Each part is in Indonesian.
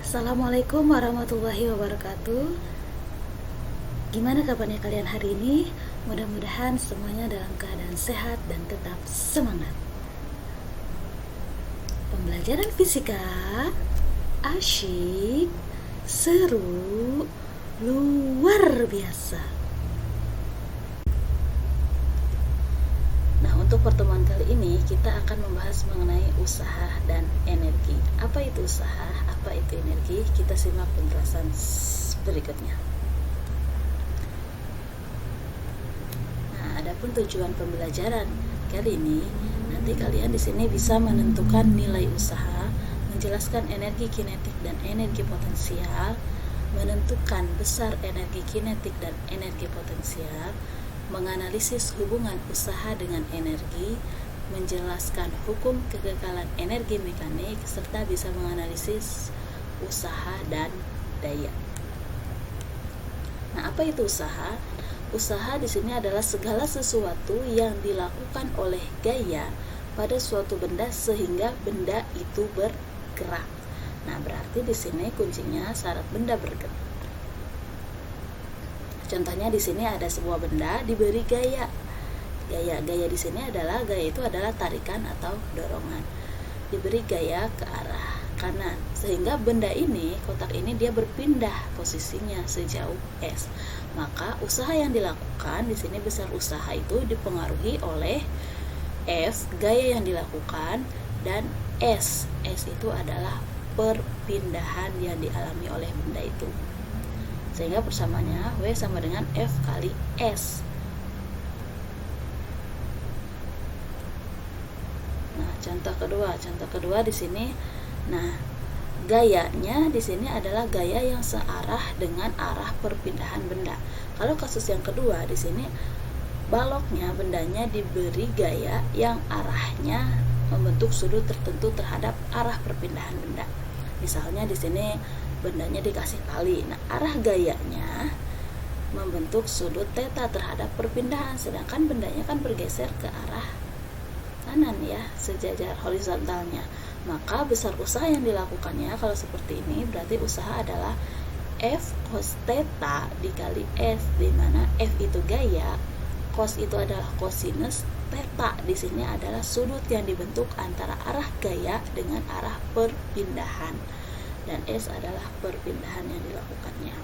Assalamualaikum warahmatullahi wabarakatuh. Gimana kabarnya kalian hari ini? Mudah-mudahan semuanya dalam keadaan sehat dan tetap semangat. Pembelajaran fisika asyik, seru, luar biasa. Nah, untuk pertemuan kali ini kita akan membahas mengenai usaha dan energi. Apa itu usaha? Apa itu energi? Kita simak penjelasan berikutnya. Nah, adapun tujuan pembelajaran kali ini, nanti kalian di sini bisa menentukan nilai usaha, menjelaskan energi kinetik dan energi potensial, menentukan besar energi kinetik dan energi potensial, menganalisis hubungan usaha dengan energi, menjelaskan hukum kekekalan energi mekanik, serta bisa menganalisis usaha dan daya. Nah, apa itu usaha? Usaha di sini adalah segala sesuatu yang dilakukan oleh gaya pada suatu benda sehingga benda itu bergerak. Nah, berarti di sini kuncinya syarat benda bergerak. Contohnya di sini ada sebuah benda diberi gaya. Gaya di sini adalah tarikan atau dorongan. Diberi gaya ke arah kanan sehingga benda ini, kotak ini dia berpindah posisinya sejauh S. Maka usaha yang dilakukan di sini besar usaha itu dipengaruhi oleh F, gaya yang dilakukan, dan S. S itu adalah perpindahan yang dialami oleh benda itu. Sehingga persamaannya W sama dengan F kali S. Nah, contoh kedua di sini. Nah, gayanya di sini adalah gaya yang searah dengan arah perpindahan benda. Kalau kasus yang kedua di sini, baloknya bendanya diberi gaya yang arahnya membentuk sudut tertentu terhadap arah perpindahan benda. Misalnya di sini bendanya dikasih tali. Nah, arah gayanya membentuk sudut theta terhadap perpindahan, sedangkan bendanya kan bergeser ke arah kanan ya, sejajar horizontalnya. Maka besar usaha yang dilakukannya kalau seperti ini berarti usaha adalah F cos theta dikali S, di mana F itu gaya, cos itu adalah cosinus, theta di sini adalah sudut yang dibentuk antara arah gaya dengan arah perpindahan. Dan S adalah perpindahan yang dilakukannya.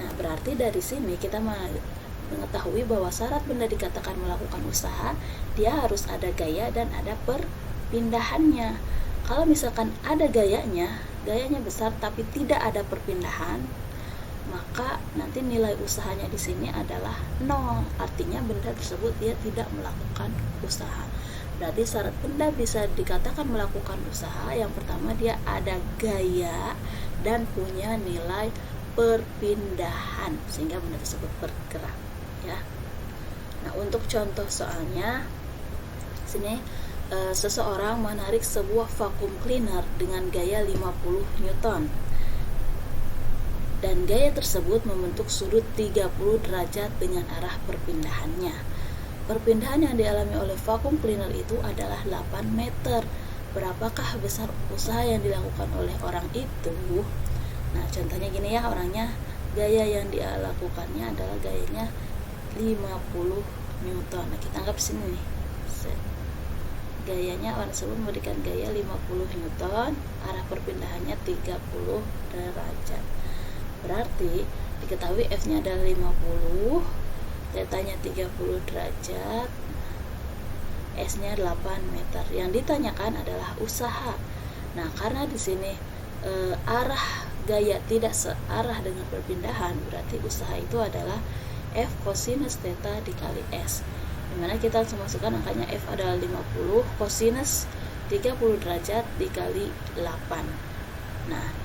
Nah, berarti dari sini kita mengetahui bahwa syarat benda dikatakan melakukan usaha, dia harus ada gaya dan ada perpindahannya. Kalau misalkan ada gayanya besar tapi tidak ada perpindahan, maka nanti nilai usahanya di sini adalah 0. Artinya benda tersebut dia tidak melakukan usaha. Berarti syarat benda bisa dikatakan melakukan usaha, yang pertama dia ada gaya dan punya nilai perpindahan sehingga benda tersebut bergerak ya. Nah, untuk contoh soalnya sini seseorang menarik sebuah vacuum cleaner dengan gaya 50 Newton dan gaya tersebut membentuk sudut 30 derajat dengan arah perpindahannya. Perpindahan yang dialami oleh vacuum cleaner itu adalah 8 meter. Berapakah besar usaha yang dilakukan oleh orang itu? Nah, contohnya gini ya, orangnya gaya yang dia lakukannya adalah gayanya 50 Newton. Nah, kita anggap sini nih. Gayanya orang tersebut memberikan gaya 50 Newton, arah perpindahannya 30 derajat. Berarti diketahui F-nya adalah 50, tetanya 30 derajat, S-nya 8 meter. Yang ditanyakan adalah usaha. Nah, karena di sini arah gaya tidak searah dengan perpindahan, berarti usaha itu adalah F cosinus theta dikali S. Dimana kita harus masukkan angkanya F adalah 50, cosinus 30 derajat dikali 8. Nah,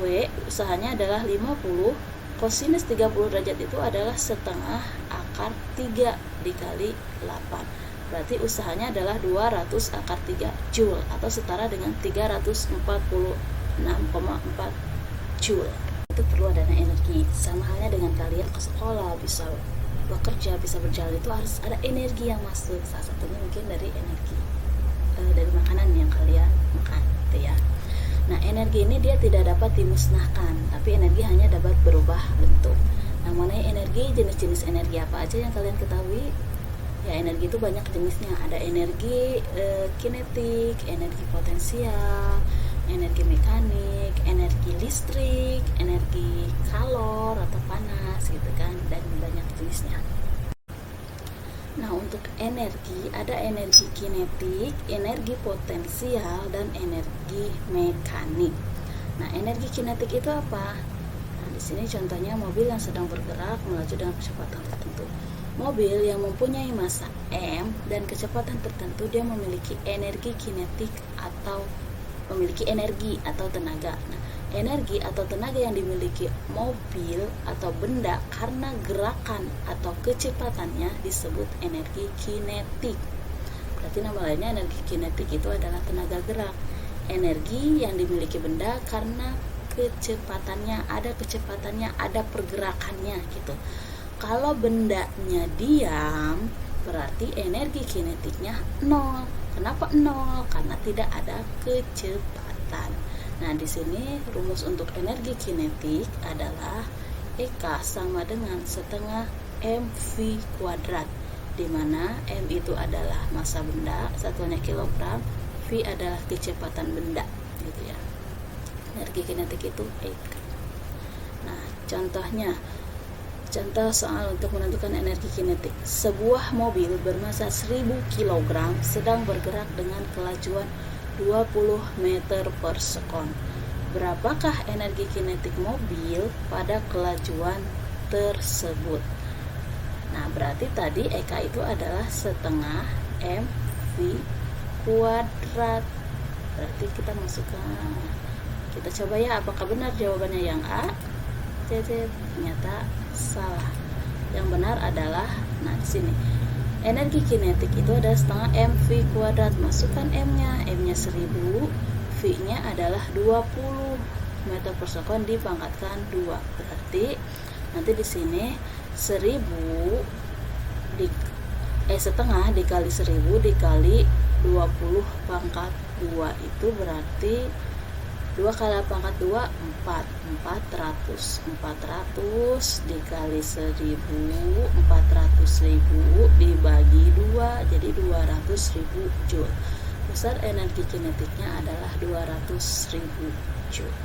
W usahanya adalah 50, cosinus 30 derajat itu adalah setengah akar 3 dikali 8. Berarti usahanya adalah 200 akar 3 Joule atau setara dengan 346,4 Joule. Itu perlu adanya energi. Sama halnya dengan kalian ke sekolah, bisa bekerja, bisa berjalan, itu harus ada energi yang masuk. Salah satunya mungkin dari energi dari makanan yang kalian makan gitu ya. energi ini dia tidak dapat dimusnahkan, tapi energi hanya dapat berubah bentuk. Nah, mengenai energi, jenis-jenis energi apa aja yang kalian ketahui? Ya, energi itu banyak jenisnya. Ada energi kinetik, energi potensial, energi mekanik, energi listrik, energi kalor atau panas gitu kan, dan banyak jenisnya. Nah, untuk energi ada energi kinetik, energi potensial, dan energi mekanik. Nah, energi kinetik itu apa? Nah, di sini contohnya mobil yang sedang bergerak melaju dengan kecepatan tertentu. Mobil yang mempunyai massa M dan kecepatan tertentu, dia memiliki energi kinetik atau memiliki energi atau tenaga. Nah, energi atau tenaga yang dimiliki mobil atau benda karena gerakan atau kecepatannya disebut energi kinetik. Berarti nama lainnya energi kinetik itu adalah tenaga gerak. Energi yang dimiliki benda karena kecepatannya, ada pergerakannya gitu. Kalau bendanya diam, berarti energi kinetiknya 0. Kenapa 0? Karena tidak ada kecepatan. Nah, di sini rumus untuk energi kinetik adalah EK sama dengan setengah mv kuadrat, di mana m itu adalah massa benda, satuannya kilogram, v adalah kecepatan benda, gitu ya. Energi kinetik itu EK. Nah, contoh soal untuk menentukan energi kinetik. Sebuah mobil bermassa 1000 kg sedang bergerak dengan kelajuan 20 meter per sekon. Berapakah energi kinetik mobil pada kelajuan tersebut? Nah, berarti tadi EK itu adalah setengah mv kuadrat. Berarti kita masukkan, kita coba ya apakah benar jawabannya yang A. Ternyata salah. Yang benar adalah, nah di sini energi kinetik itu adalah setengah mv kuadrat. Masukkan m-nya 1000, v-nya adalah 20 meter per sekon dipangkatkan 2. Berarti nanti di sini 1000 setengah dikali 1000 dikali 20 pangkat 2 itu berarti 2 kali pangkat 2 400 dikali 1000 400.000 dibagi 2 jadi 200.000 joule. Besar energi kinetiknya adalah 200.000 joule.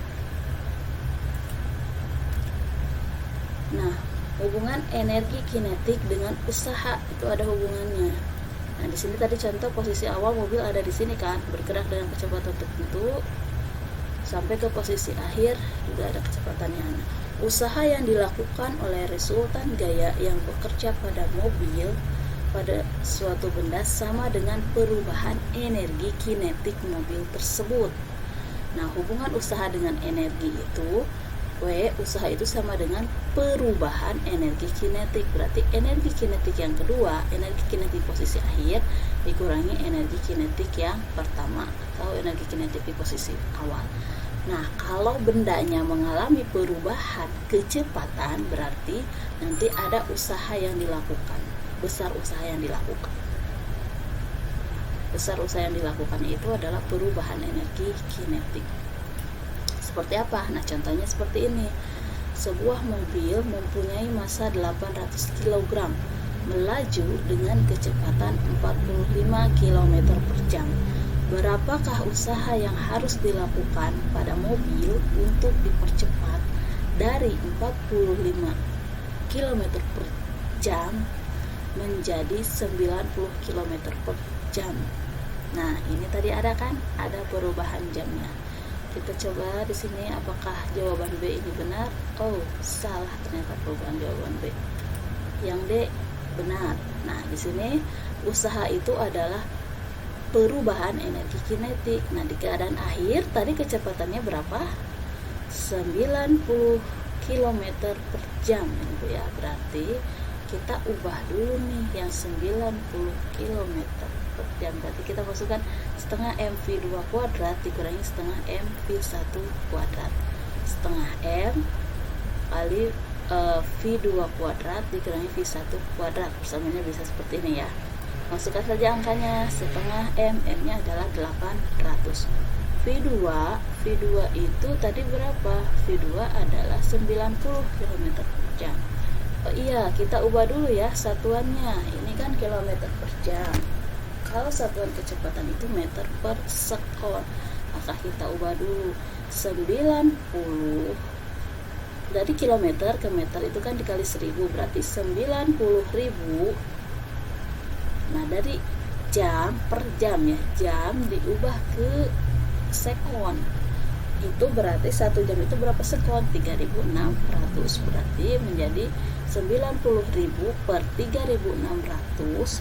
Nah, hubungan energi kinetik dengan usaha itu ada hubungannya. Nah, di sini tadi contoh posisi awal mobil ada di sini kan, bergerak dengan kecepatan tertentu sampai ke posisi akhir juga ada kecepatannya. Nah, usaha yang dilakukan oleh resultan gaya yang bekerja pada mobil pada suatu benda sama dengan perubahan energi kinetik mobil tersebut. Nah, hubungan usaha dengan energi itu W, usaha itu sama dengan perubahan energi kinetik. Berarti energi kinetik yang kedua, energi kinetik posisi akhir dikurangi energi kinetik yang pertama atau energi kinetik di posisi awal. Nah, kalau bendanya mengalami perubahan kecepatan, berarti nanti ada usaha yang dilakukan. Besar usaha yang dilakukan. Besar usaha yang dilakukan itu adalah perubahan energi kinetik. Seperti apa? Nah, contohnya seperti ini. Sebuah mobil mempunyai massa 800 kg, melaju dengan kecepatan 45 km per jam. Berapakah usaha yang harus dilakukan pada mobil untuk dipercepat dari 45 km per jam menjadi 90 km per jam? Nah, ini tadi ada kan? Ada perubahan jamnya. Kita coba di sini apakah jawaban B ini benar? Oh, salah ternyata perubahan jawaban B. Yang D benar. Nah, di sini usaha itu adalah perubahan energi kinetik. Nah, di keadaan akhir tadi kecepatannya berapa? 90 km per jam gitu ya. Berarti kita ubah dulu nih yang 90 km per jam. Berarti kita masukkan setengah mv2 kuadrat dikurangi setengah mv1 kuadrat. Setengah m kali v2 kuadrat dikurangi v1 kuadrat. Persamaan bisa seperti ini ya. Masukkan saja angkanya, setengah m, m-nya adalah 800. V2 itu tadi berapa? V2 adalah 90 km per jam. Oh iya, kita ubah dulu ya satuannya. Ini kan kilometer per jam. Kalau satuan kecepatan itu meter per sekon, maka kita ubah dulu 90 dari kilometer ke meter itu kan dikali 1000, berarti 90.000. Nah, dari jam per jam ya, jam diubah ke sekon, itu berarti 1 jam itu berapa sekon? 3600, berarti menjadi 90.000 per 3600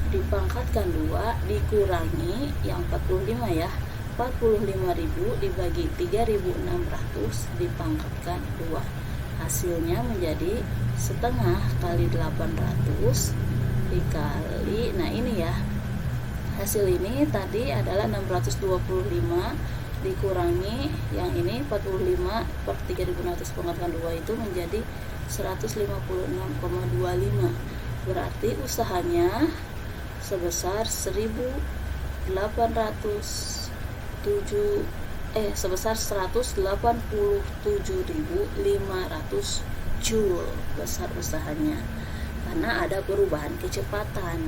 dipangkatkan 2 dikurangi yang 45 ya, 45.000 dibagi 3600 dipangkatkan 2, hasilnya menjadi setengah kali 800 dikali, nah ini ya, hasil ini tadi adalah 625 dikurangi yang ini 45 per 3600 pangkatkan 2 itu menjadi 156,25, berarti usahanya sebesar 187.500 joule besar usahanya, karena ada perubahan kecepatan.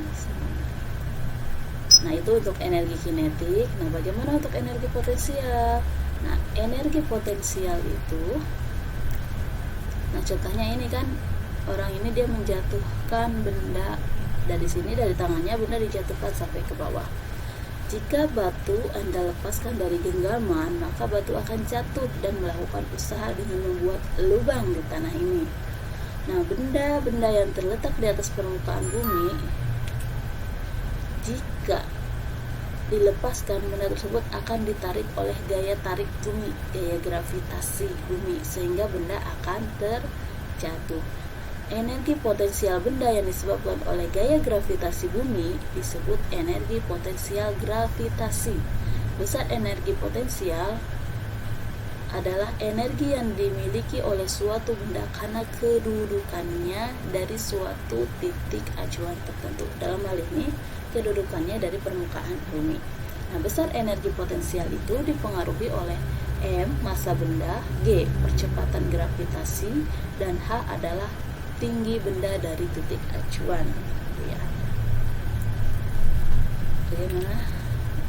Nah, itu untuk energi kinetik. Nah, bagaimana untuk energi potensial? Nah, energi potensial itu, nah contohnya ini kan, orang ini dia menjatuhkan benda dari sini, dari tangannya benda dijatuhkan sampai ke bawah. Jika batu Anda lepaskan dari genggaman, maka batu akan jatuh dan melakukan usaha dengan membuat lubang di tanah ini. Nah, benda-benda yang terletak di atas permukaan bumi, jika dilepaskan, benda tersebut akan ditarik oleh gaya tarik bumi, gaya gravitasi bumi, sehingga benda akan terjatuh. Energi potensial benda yang disebabkan oleh gaya gravitasi bumi disebut energi potensial gravitasi. Besar energi potensial adalah energi yang dimiliki oleh suatu benda karena kedudukannya dari suatu titik acuan tertentu. Dalam hal ini, kedudukannya dari permukaan bumi. Nah, besar energi potensial itu dipengaruhi oleh M, massa benda, G, percepatan gravitasi, dan H adalah tinggi benda dari titik acuan. Ya. Bagaimana?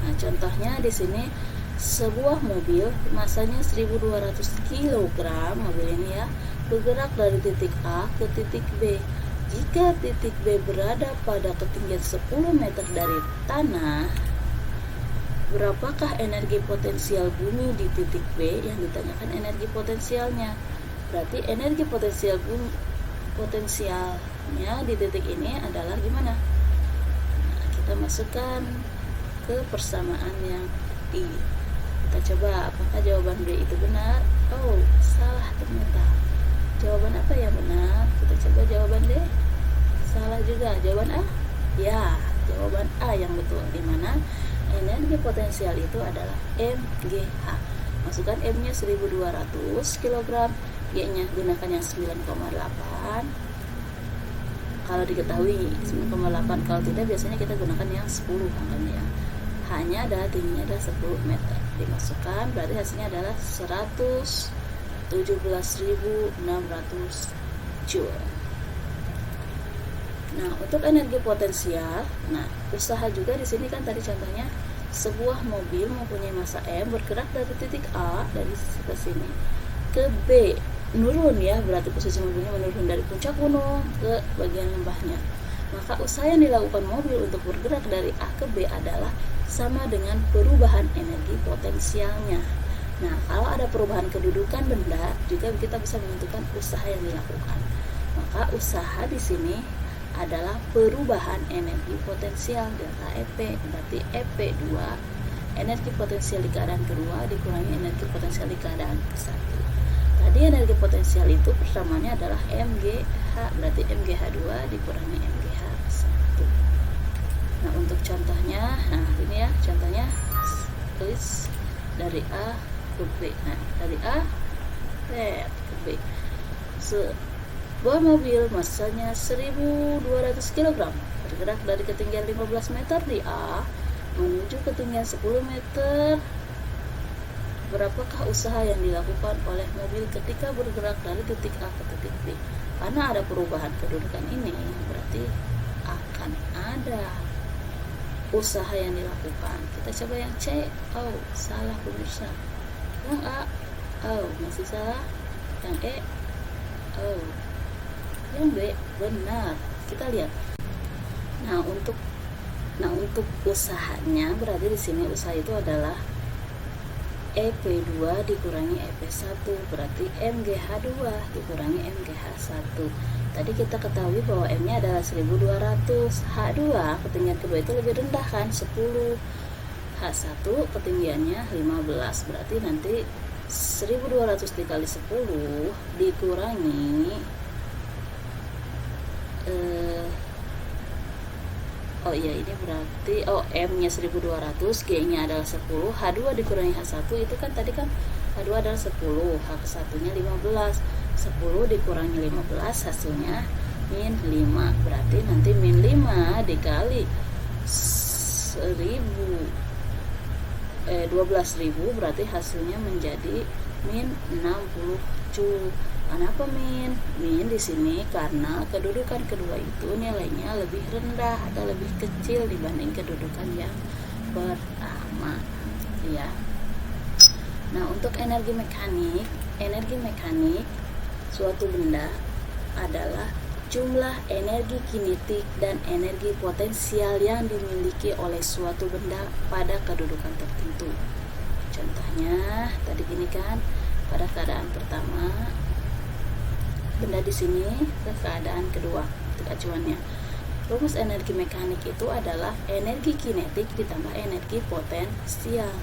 Nah, contohnya di sini sebuah mobil masanya 1200 kg, mobil ini ya, bergerak dari titik A ke titik B. Jika titik B berada pada ketinggian 10 meter dari tanah, berapakah energi potensial bumi di titik B? Yang ditanyakan energi potensialnya. Berarti energi potensial bumi, potensialnya di titik ini adalah gimana? Nah, kita masukkan ke persamaan yang I. Kita coba apakah jawaban B itu benar? Oh, salah ternyata. Jawaban apa yang benar? Kita coba jawaban D. Salah juga. Jawaban A? Ya, jawaban A yang betul. Di mana energi potensial itu adalah MGH. Masukkan M-nya 1200 kg, G-nya gunakan yang 9,8. Kalau diketahui 9,8, kalau tidak biasanya kita gunakan yang 10 angkanya ya. Hanya adalah tingginya adalah 10 meter. Dimasukkan berarti hasilnya adalah 117.600 joule. Nah, untuk energi potensial, nah usaha juga di sini kan tadi contohnya sebuah mobil mempunyai massa M bergerak dari titik A dari sini ke B, menurun ya, berarti posisi mobilnya menurun dari puncak gunung ke bagian lembahnya. Maka usaha yang dilakukan mobil untuk bergerak dari A ke B adalah sama dengan perubahan energi potensialnya. Nah, kalau ada perubahan kedudukan benda, juga kita bisa menentukan usaha yang dilakukan. Maka usaha di sini adalah perubahan energi potensial delta EP, berarti EP2 energi potensial di keadaan kedua dikurangi energi potensial di keadaan ke-1. Tadi energi potensial itu persamaannya adalah MGH, berarti MGH2 dikurangi MGH1. Nah, untuk contohnya, nah ini ya contohnya, tulis dari A ke B. Nah, dari A ke B. Sebuah mobil masanya 1200 kg bergerak dari ketinggian 15 meter di A menuju ketinggian 10 meter berapakah usaha yang dilakukan oleh mobil ketika bergerak dari titik A ke titik B? Karena ada perubahan kedudukan ini, berarti akan ada usaha yang dilakukan. Kita coba yang C. Oh, salah pemirsa. Yang A. Oh, masih salah. Yang E. Oh, yang B benar. Kita lihat. Nah, untuk usahanya berarti di sini usaha itu adalah EP2 dikurangi EP1, berarti MGH2 dikurangi MGH1. Tadi kita ketahui bahwa M-nya adalah 1200. H2 ketinggian kedua itu lebih rendah kan, 10. H1 ketinggiannya 15, berarti nanti 1200 dikali 10 dikurangi oh iya, ini berarti M nya 1200, G nya adalah 10, H2 dikurangi H1 itu kan tadi kan H2 adalah 10, H1 nya 15, 10 dikurangi 15 hasilnya min 5, berarti nanti min 5 dikali 12.000 berarti hasilnya menjadi min 60 Joule. Kenapa min? Min di sini karena kedudukan kedua itu nilainya lebih rendah atau lebih kecil dibanding kedudukan yang pertama, ya. Nah, untuk energi mekanik suatu benda adalah jumlah energi kinetik dan energi potensial yang dimiliki oleh suatu benda pada kedudukan tertentu. Contohnya tadi gini kan, pada keadaan pertama benda di sini ke keadaan kedua, itu acuannya. Rumus energi mekanik itu adalah energi kinetik ditambah energi potensial.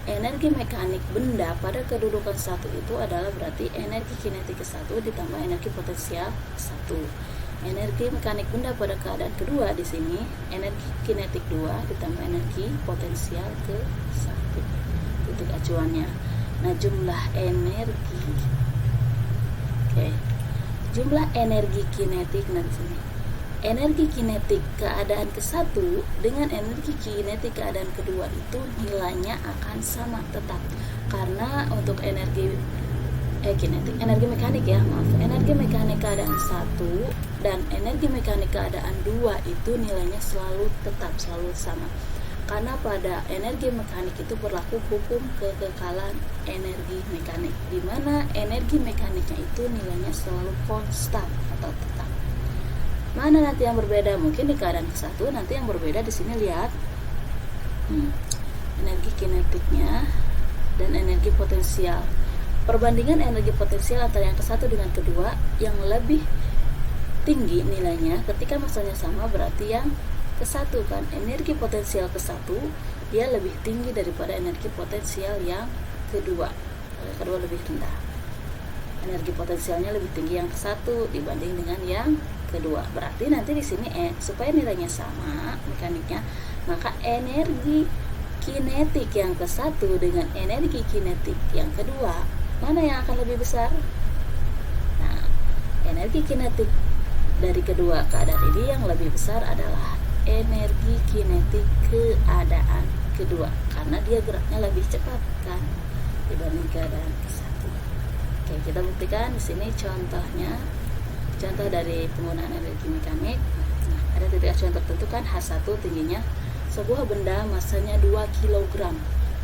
Energi mekanik benda pada kedudukan 1 itu adalah berarti energi kinetik ke 1 ditambah energi potensial 1. Energi mekanik benda pada keadaan kedua di sini energi kinetik 2 ditambah energi potensial ke 1. Itu acuannya. Nah, jumlah energi kinetik nanti sini. Energi kinetik keadaan ke-1 dengan energi kinetik keadaan kedua itu nilainya akan sama tetap. Karena untuk energi mekanik ya, energi mekanik keadaan 1 dan energi mekanik keadaan 2 itu nilainya selalu tetap, selalu sama. Karena pada energi mekanik itu berlaku hukum kekekalan energi mekanik, di mana energi mekaniknya itu nilainya selalu konstan atau tetap. Mana nanti yang berbeda? Mungkin di keadaan ke-1 nanti yang berbeda di sini lihat energi kinetiknya dan energi potensial. Perbandingan energi potensial antara yang ke-1 dengan kedua yang lebih tinggi nilainya ketika masanya sama, berarti yang ke-1 kan energi potensial ke-1 dia lebih tinggi daripada energi potensial yang kedua. Yang kedua lebih rendah. Energi potensialnya lebih tinggi yang ke-1 dibanding dengan yang kedua. Berarti nanti di sini supaya nilainya sama mekaniknya, maka energi kinetik yang ke-1 dengan energi kinetik yang kedua, mana yang akan lebih besar? Nah, energi kinetik dari kedua keadaan ini yang lebih besar adalah energi kinetik keadaan kedua, karena dia geraknya lebih cepat kan dibanding keadaan ke-1. Oke, kita buktikan di sini contohnya. Contoh dari penggunaan energi mekanik. Nah, ada titik acuan tertentu kan, H1 tingginya sebuah benda masanya 2 kg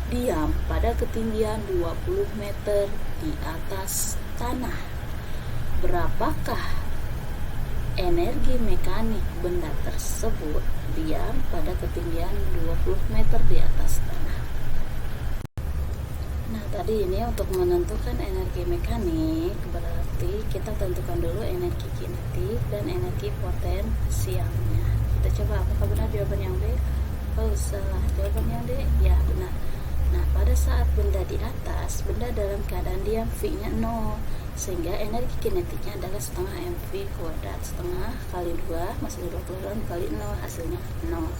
diam pada ketinggian 20 meter di atas tanah. Berapakah energi mekanik benda tersebut diam pada ketinggian 20 meter di atas tanah? Nah, tadi ini untuk menentukan energi mekanik berarti kita tentukan dulu energi kinetik dan energi potensialnya. Kita coba apakah benar jawaban yang B? Oh, salah. Jawaban yang D? Ya, benar. Nah, pada saat benda di atas, benda dalam keadaan diam, V-nya 0, sehingga energi kinetiknya adalah setengah mv kuadrat. Setengah kali 2 masih 20 kali 0, hasilnya 0.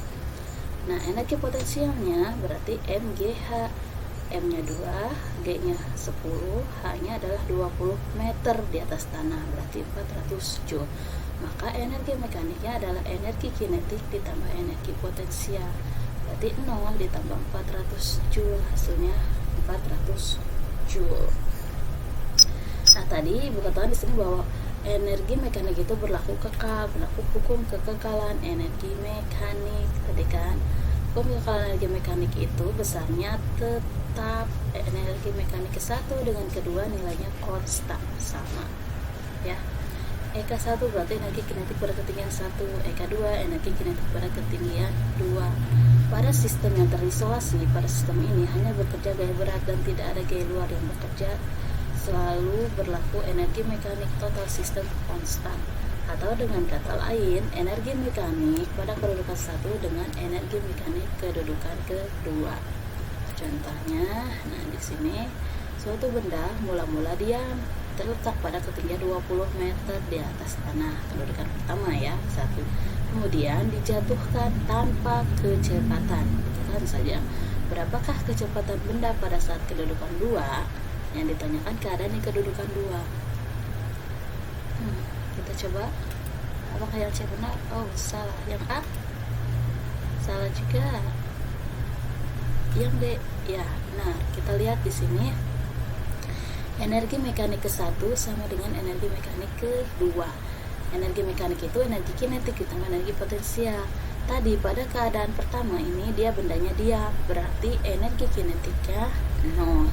Nah, energi potensialnya berarti MGH. M-nya 2, G-nya 10, H-nya adalah 20 meter di atas tanah, berarti 400 Joule. Maka energi mekaniknya adalah energi kinetik ditambah energi potensial, berarti 0 ditambah 400 Joule, hasilnya 400 200 Joule. Nah, tadi Ibu katakan di sini bahwa energi mekanik itu berlaku kekal, berlaku hukum kekekalan energi mekanik. Tadi kan hukum kekekalan energi mekanik itu besarnya tetap. Energi mekanik ke-1 dengan kedua nilainya konstan, sama ya. EK1 berarti energi kinetik pada ketinggian 1, EK2 energi kinetik pada ketinggian 2. Pada sistem yang terisolasi, pada sistem ini hanya bekerja gaya berat dan tidak ada gaya luar yang bekerja. Selalu berlaku energi mekanik total sistem konstan. Atau dengan kata lain, energi mekanik pada kedudukan 1 dengan energi mekanik kedudukan kedua. Contohnya, nah di sini suatu benda mula-mula diam, terletak pada ketinggian 20 meter di atas tanah, kedudukan pertama ya, 1. Kemudian dijatuhkan tanpa kecepatan. Tekan saja, berapakah kecepatan benda pada saat kedudukan 2? Yang ditanyakan keadaan di kedudukan 2. Kita coba, apakah yang C benar? Oh, salah. Yang A? Salah juga. Yang D? Ya, nah kita lihat di sini. Energi mekanik ke-1 sama dengan energi mekanik ke-2. Energi mekanik itu energi kinetik ditambah energi potensial. Tadi pada keadaan pertama ini dia bendanya diam, berarti energi kinetiknya 0.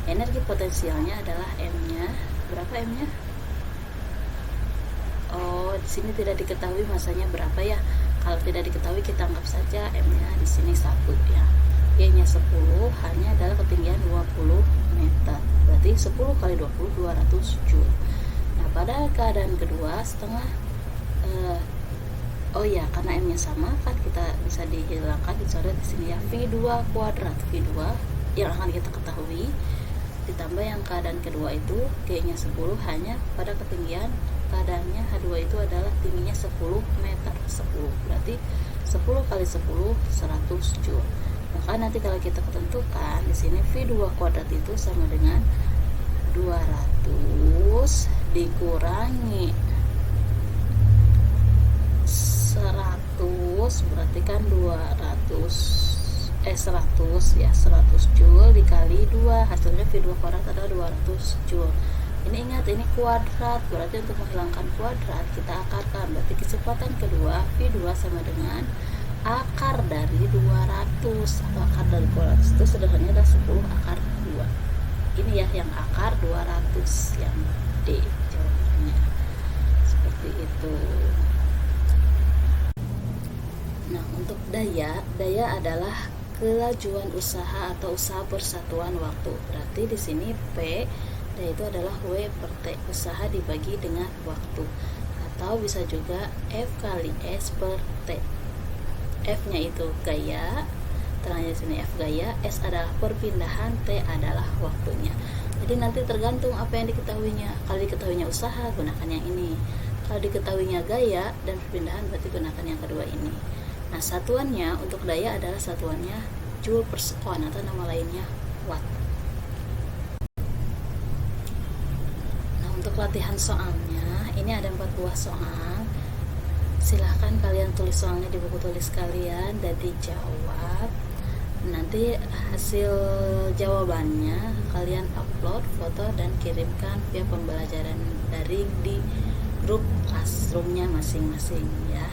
Energi potensialnya adalah M-nya. Berapa M-nya? Oh, di sini tidak diketahui masanya berapa ya. Kalau tidak diketahui kita anggap saja M-nya di sini 1 ya. Y-nya 10 hanya adalah ketinggian 20 meter. Berarti 10 kali 20 200 Joule. Nah, pada keadaan kedua setengah oh ya, karena M-nya sama kan kita bisa dihilangkan, dicoret di sini ya. V2 kuadrat, V2 yang akan kita ketahui ditambah yang keadaan kedua itu G-nya 10 hanya pada ketinggian keadaannya H2 itu adalah tingginya 10 meter. 10 berarti 10 kali 10 100 Joule. Maka nanti kalau kita ketentukan di sini V2 kuadrat itu sama dengan 200 dikurangi 100 berarti kan 100 ya 100 Joule dikali 2, hasilnya V2 kuadrat adalah 200 Joule. Ini ingat, ini kuadrat, berarti untuk menghilangkan kuadrat kita akarkan, berarti kecepatan kedua V2 sama dengan akar dari 200 atau akar dari 200 itu sederhananya adalah 10 akar 2. Ini ya yang akar 200, yang D jawabannya. Seperti itu. Nah, untuk daya adalah kelajuan usaha atau usaha persatuan waktu. Berarti di sini P daya itu adalah W per T, usaha dibagi dengan waktu. Atau bisa juga F kali S per T. F-nya itu gaya, terangnya di sini F gaya, S adalah perpindahan, T adalah waktunya. Jadi nanti tergantung apa yang diketahuinya. Kalau diketahuinya usaha, gunakan yang ini. Kalau diketahuinya gaya dan perpindahan, berarti gunakan yang kedua ini. Nah, satuannya untuk daya adalah satuannya Joule per sekon atau nama lainnya Watt. Nah, untuk latihan soalnya, ini ada 4 buah soal. Silahkan kalian tulis soalnya di buku tulis kalian dan dijawab. Nanti hasil jawabannya kalian upload foto dan kirimkan via pembelajaran daring di grup classroomnya masing-masing ya.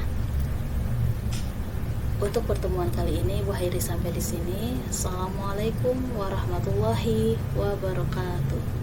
Untuk pertemuan kali ini Bu akhiri sampai di sini. Assalamualaikum warahmatullahi wabarakatuh.